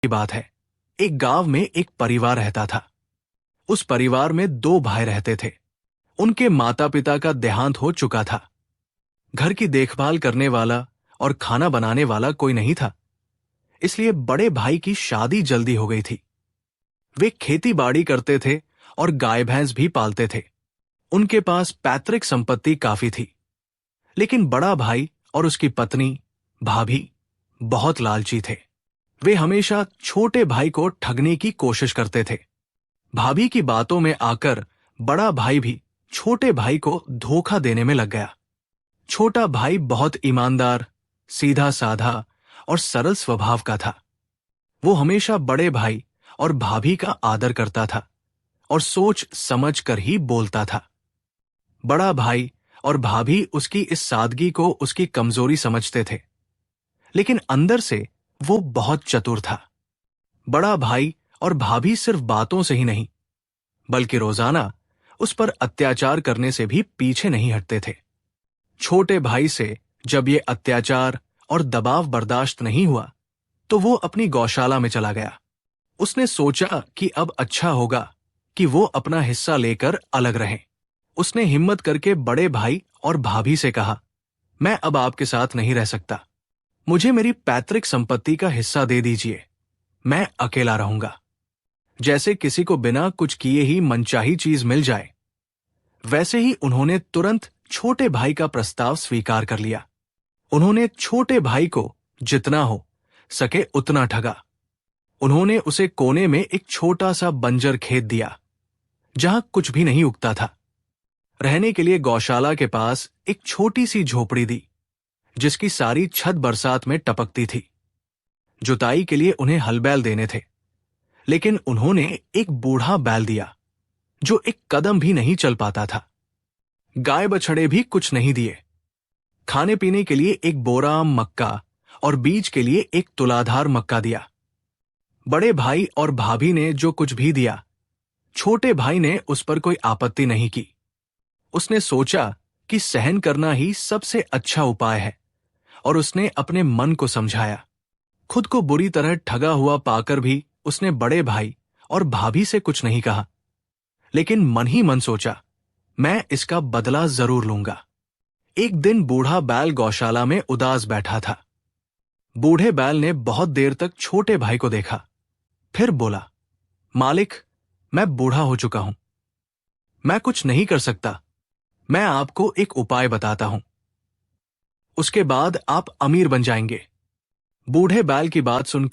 की बात है। एक गांव में एक परिवार रहता था। उस परिवार में दो भाई रहते थे। उनके माता पिता का देहांत हो चुका था। घर की देखभाल करने वाला और खाना बनाने वाला कोई नहीं था। इसलिए बड़े भाई की शादी जल्दी हो गई थी। वे खेती बाड़ी करते थे और गाय भैंस भी पालते थे। उनके पास पैतृक संपत्ति काफी थी। लेकिन बड़ा भाई और उसकी पत्नी भाभी बहुत लालची थे। वे हमेशा छोटे भाई को ठगने की कोशिश करते थे। भाभी की बातों में आकर बड़ा भाई भी छोटे भाई को धोखा देने में लग गया। छोटा भाई बहुत ईमानदार, सीधा साधा और सरल स्वभाव का था। वो हमेशा बड़े भाई और भाभी का आदर करता था और सोच समझ कर ही बोलता था। बड़ा भाई और भाभी उसकी इस सादगी को उसकी कमजोरी समझते थे, लेकिन अंदर से वो बहुत चतुर था। बड़ा भाई और भाभी सिर्फ बातों से ही नहीं, बल्कि रोजाना उस पर अत्याचार करने से भी पीछे नहीं हटते थे। छोटे भाई से जब ये अत्याचार और दबाव बर्दाश्त नहीं हुआ, तो वो अपनी गौशाला में चला गया। उसने सोचा कि अब अच्छा होगा कि वो अपना हिस्सा लेकर अलग रहे। उसने हिम्मत करके बड़े भाई और भाभी से कहा, मैं अब आपके साथ नहीं रह सकता। मुझे मेरी पैतृक संपत्ति का हिस्सा दे दीजिए। मैं अकेला रहूंगा। जैसे किसी को बिना कुछ किए ही मनचाही चीज मिल जाए, वैसे ही उन्होंने तुरंत छोटे भाई का प्रस्ताव स्वीकार कर लिया। उन्होंने छोटे भाई को जितना हो सके उतना ठगा। उन्होंने उसे कोने में एक छोटा सा बंजर खेत दिया, जहां कुछ भी नहीं उगता था। रहने के लिए गौशाला के पास एक छोटी सी झोपड़ी दी, जिसकी सारी छत बरसात में टपकती थी। जुताई के लिए उन्हें हल बैल देने थे, लेकिन उन्होंने एक बूढ़ा बैल दिया जो एक कदम भी नहीं चल पाता था। गाय बछड़े भी कुछ नहीं दिए। खाने पीने के लिए एक बोरा मक्का और बीज के लिए एक तुलाधार मक्का दिया। बड़े भाई और भाभी ने जो कुछ भी दिया, छोटे भाई ने उस पर कोई आपत्ति नहीं की। उसने सोचा कि सहन करना ही सबसे अच्छा उपाय है, और उसने अपने मन को समझाया। खुद को बुरी तरह ठगा हुआ पाकर भी उसने बड़े भाई और भाभी से कुछ नहीं कहा, लेकिन मन ही मन सोचा, मैं इसका बदला जरूर लूंगा। एक दिन बूढ़ा बैल गौशाला में उदास बैठा था। बूढ़े बैल ने बहुत देर तक छोटे भाई को देखा, फिर बोला, मालिक, मैं बूढ़ा हो चुका हूं। मैं कुछ नहीं कर सकता। मैं आपको एक उपाय बताता हूं, उसके बाद आप अमीर बन जाएंगे। बूढ़े बैल की बात सुनकर